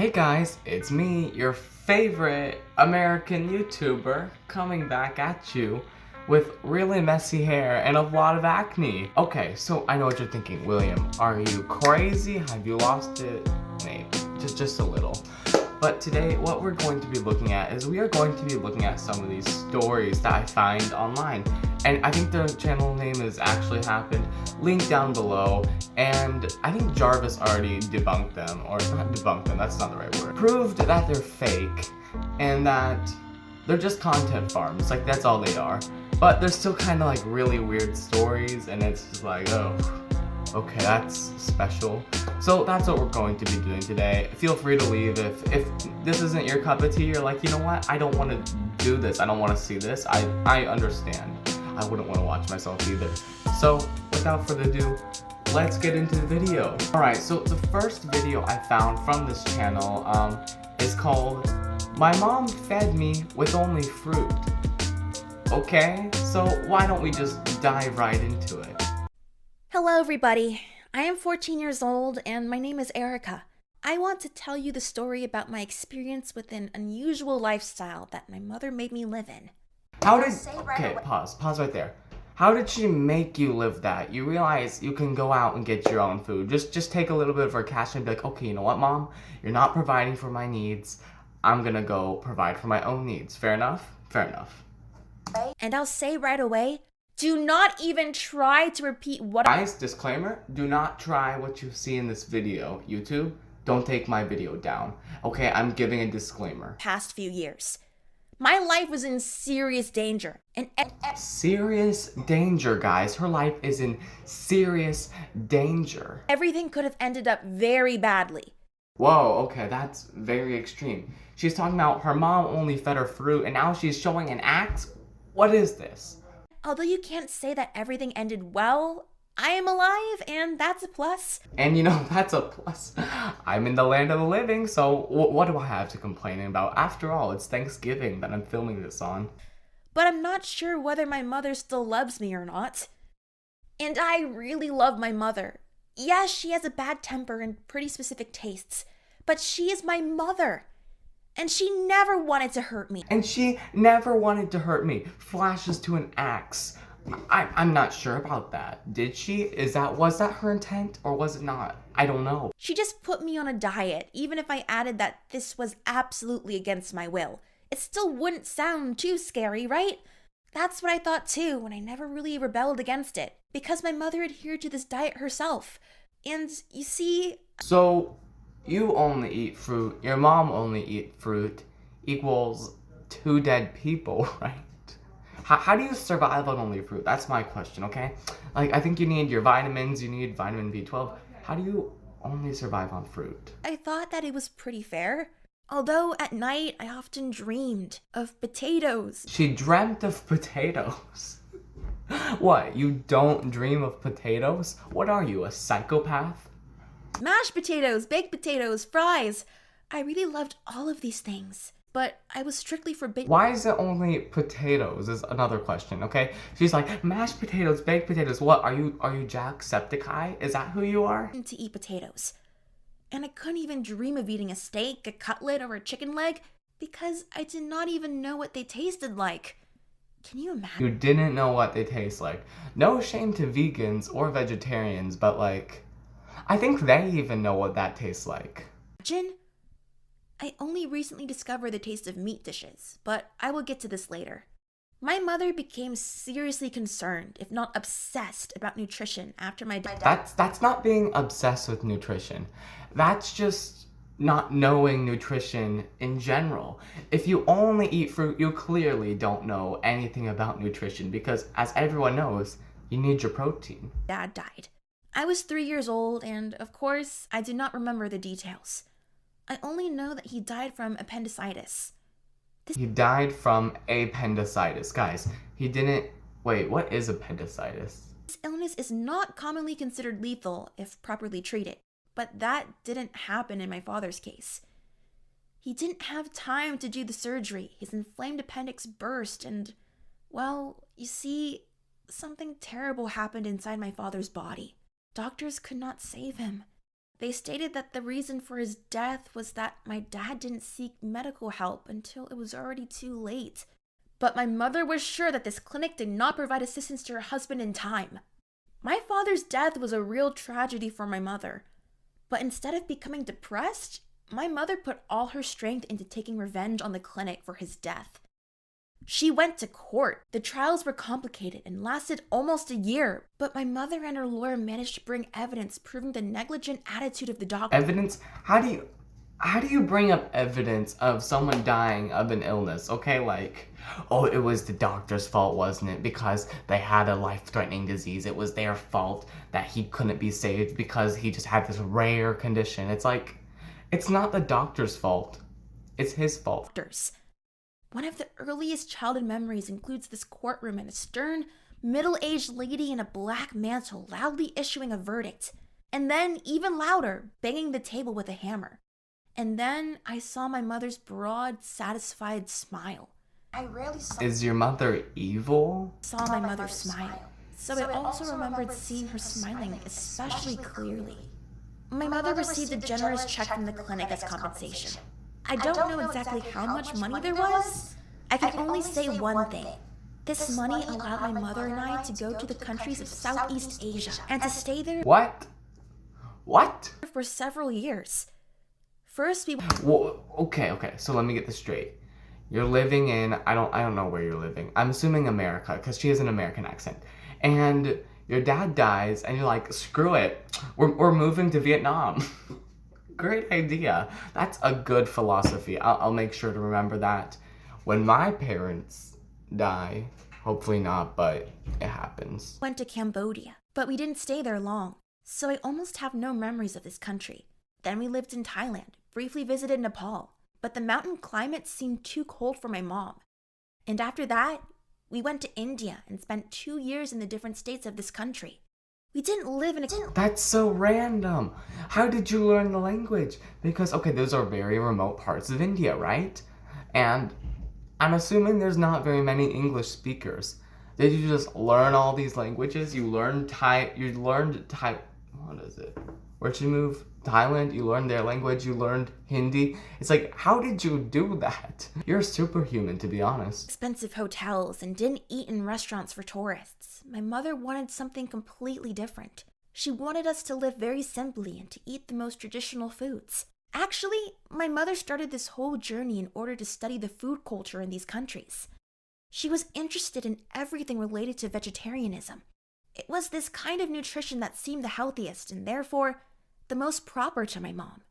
Hey guys, it's me, your favorite American YouTuber, coming back at you with really messy hair and a lot of acne. Okay, so I know what you're thinking, William. Are you crazy? Have you lost it? Maybe, just a little. But today, what we're going to be looking at is we are going to be looking at some of these stories that I find online. And I think the channel name has actually happened, link down below, and I think Jarvis already debunked them, or not debunked them, that's not the right word. Proved that they're fake, and that they're just content farms, like that's all they are. But they're still kind of like really weird stories, and it's just like, oh, okay, that's special. So that's what we're going to be doing today. Feel free to leave if this isn't your cup of tea. You're like, you know what? I don't want to do this. I don't want to see this. I understand. I wouldn't want to watch myself either. So without further ado, let's get into the video. Alright, so the first video I found from this channel is called My Mom Fed Me With Only Fruit. Okay, so why don't we just dive right into it? Hello everybody, I am 14 years old and my name is Erica. I want to tell you the story about my experience with an unusual lifestyle that my mother made me live in. Okay, pause right there. How did she make you live that? You realize you can go out and get your own food. Just take a little bit of her cash and be like, okay, you know what, Mom? You're not providing for my needs. I'm gonna go provide for my own needs. Fair enough? Fair enough. And I'll say right away, do not even try to repeat what Guys, disclaimer, do not try what you see in this video. YouTube, don't take my video down. Okay, I'm giving a disclaimer. Past few years. My life was in serious danger. Serious danger, guys. Her life is in serious danger. Everything could have ended up very badly. Whoa, okay, that's very extreme. She's talking about her mom only fed her fruit and now she's showing an axe? What is this? Although you can't say that everything ended well, I am alive and that's a plus. And you know, that's a plus. I'm in the land of the living, so what do I have to complain about? After all, it's Thanksgiving that I'm filming this on. But I'm not sure whether my mother still loves me or not. And I really love my mother. Yes, she has a bad temper and pretty specific tastes, but she is my mother. And she never wanted to hurt me. And she never wanted to hurt me. Flashes to an axe. I'm not sure about that. Did she? Was that her intent or was it not? I don't know. She just put me on a diet, even if I added that this was absolutely against my will. It still wouldn't sound too scary, right? That's what I thought too, and I never really rebelled against it, because my mother adhered to this diet herself. And you see... So, you only eat fruit, your mom only eat fruit, equals 2 dead people, right? How do you survive on only fruit? That's my question, okay? Like, I think you need your vitamins, you need vitamin B12. How do you only survive on fruit? I thought that it was pretty fair. Although at night I often dreamed of potatoes. She dreamt of potatoes. What, you don't dream of potatoes? What are you, a psychopath? Mashed potatoes, baked potatoes, fries. I really loved all of these things, but I was strictly forbidden. Why is it only potatoes is another question, okay? She's like, mashed potatoes, baked potatoes. What, are you Jacksepticeye? Is that who you are? To eat potatoes. And I couldn't even dream of eating a steak, a cutlet, or a chicken leg because I did not even know what they tasted like. Can you imagine? You didn't know what they taste like. No shame to vegans or vegetarians, but like, I think they even know what that tastes like. I only recently discovered the taste of meat dishes, but I will get to this later. My mother became seriously concerned, if not obsessed, about nutrition after my dad. That's not being obsessed with nutrition. That's just not knowing nutrition in general. If you only eat fruit, you clearly don't know anything about nutrition because, as everyone knows, you need your protein. Dad died. I was 3 years old, and of course, I do not remember the details. I only know that he died from appendicitis. He died from appendicitis. Guys, he didn't... Wait, what is appendicitis? This illness is not commonly considered lethal if properly treated, but that didn't happen in my father's case. He didn't have time to do the surgery. His inflamed appendix burst and, well, you see, something terrible happened inside my father's body. Doctors could not save him. They stated that the reason for his death was that my dad didn't seek medical help until it was already too late. But my mother was sure that this clinic did not provide assistance to her husband in time. My father's death was a real tragedy for my mother. But instead of becoming depressed, my mother put all her strength into taking revenge on the clinic for his death. She went to court. The trials were complicated and lasted almost a year, but my mother and her lawyer managed to bring evidence proving the negligent attitude of the doctor. Evidence? How do you bring up evidence of someone dying of an illness? Okay, like, oh, it was the doctor's fault, wasn't it? Because they had a life-threatening disease. It was their fault that he couldn't be saved because he just had this rare condition. It's like, it's not the doctor's fault. It's his fault. One of the earliest childhood memories includes this courtroom and a stern, middle-aged lady in a black mantle loudly issuing a verdict, and then, even louder, banging the table with a hammer. And then I saw my mother's broad, satisfied smile. I rarely saw. Is your mother evil? Saw my mother smile. So I also remembered seeing her smiling especially clearly. My mother received a generous check from the clinic as compensation. I don't know exactly how much money there was. I can only say one thing. This money allowed my mother and I to go to the countries of Southeast Asia and to stay there What? for several years. First, we Well, okay, so let me get this straight. You're living in, I don't know where you're living. I'm assuming America, because she has an American accent. And your dad dies, and you're like, screw it, we're moving to Vietnam. Great idea. That's a good philosophy. I'll make sure to remember that. When my parents die, hopefully not, but it happens. went to Cambodia, but we didn't stay there long, so I almost have no memories of this country. Then we lived in Thailand, briefly visited Nepal, but the mountain climate seemed too cold for my mom. And after that, we went to India and spent 2 years in the different states of this country. We didn't live in a... That's so random. How did you learn the language? Because, okay, those are very remote parts of India, right? And I'm assuming there's not very many English speakers. Did you just learn all these languages? You learned Thai, what is it? Where'd you move? Thailand, you learned their language, you learned Hindi. It's like, how did you do that? You're superhuman, to be honest. expensive hotels and didn't eat in restaurants for tourists. My mother wanted something completely different. She wanted us to live very simply and to eat the most traditional foods. Actually, my mother started this whole journey in order to study the food culture in these countries. She was interested in everything related to vegetarianism. It was this kind of nutrition that seemed the healthiest and therefore the most proper to my mom.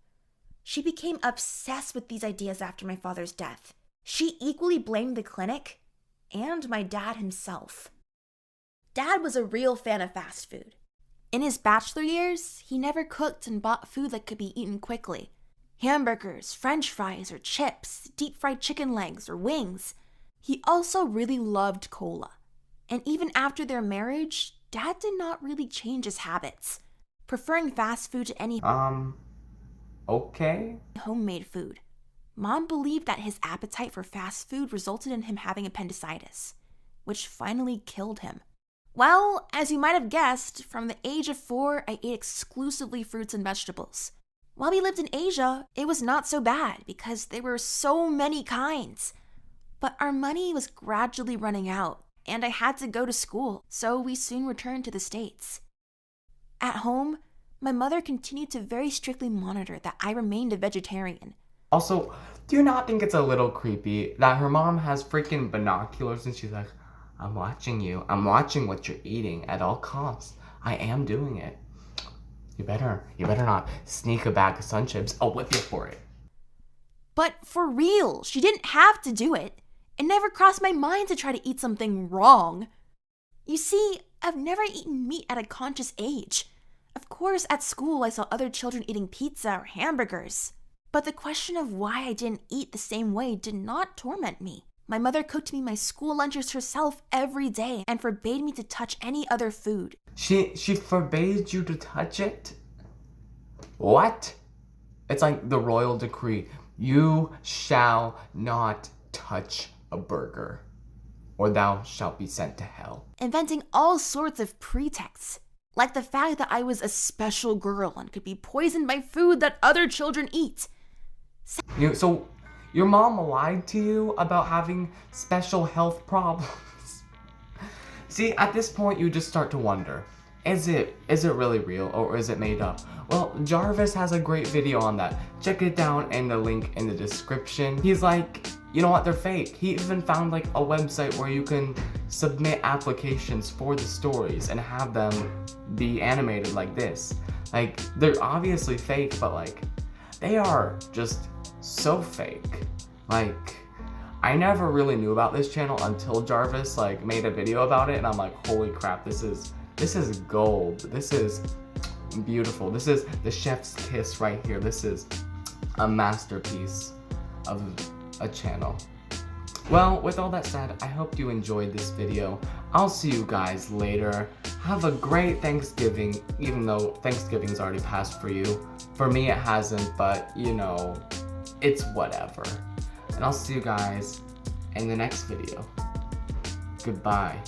She became obsessed with these ideas after my father's death. She equally blamed the clinic and my dad himself. Dad was a real fan of fast food. In his bachelor years, he never cooked and bought food that could be eaten quickly. Hamburgers, french fries, or chips, deep-fried chicken legs, or wings. He also really loved cola. And even after their marriage, Dad did not really change his habits, preferring fast food to any Okay. homemade food. Mom believed that his appetite for fast food resulted in him having appendicitis, which finally killed him. Well, as you might have guessed, from the age of 4, I ate exclusively fruits and vegetables. While we lived in Asia, it was not so bad because there were so many kinds. But our money was gradually running out, and I had to go to school, so we soon returned to the States. At home, my mother continued to very strictly monitor that I remained a vegetarian. Also, do you not think it's a little creepy that her mom has freaking binoculars and she's like, I'm watching you. I'm watching what you're eating at all costs. I am doing it. You better not sneak a bag of Sun Chips. I'll whip you for it. But for real, she didn't have to do it. It never crossed my mind to try to eat something wrong. You see, I've never eaten meat at a conscious age. Of course, at school I saw other children eating pizza or hamburgers. But the question of why I didn't eat the same way did not torment me. My mother cooked me my school lunches herself every day and forbade me to touch any other food. She forbade you to touch it? What? It's like the royal decree. You shall not touch a burger, or thou shalt be sent to hell. Inventing all sorts of pretexts. Like the fact that I was a special girl and could be poisoned by food that other children eat. So your mom lied to you about having special health problems. See, at this point you just start to wonder, is it really real or is it made up? Well, Jarvis has a great video on that. Check it down in the link in the description. He's like, you know what, they're fake. He even found like a website where you can submit applications for the stories and have them be animated like this. Like, they're obviously fake, but like, they are just so fake. Like, I never really knew about this channel until Jarvis like made a video about it, and I'm like, holy crap, this is gold. This is beautiful. This is the chef's kiss right here. This is a masterpiece of a channel. Well, with all that said, I hope you enjoyed this video. I'll see you guys later. Have a great Thanksgiving, even though Thanksgiving's already passed for you. For me, it hasn't, but you know, it's whatever. And I'll see you guys in the next video. Goodbye.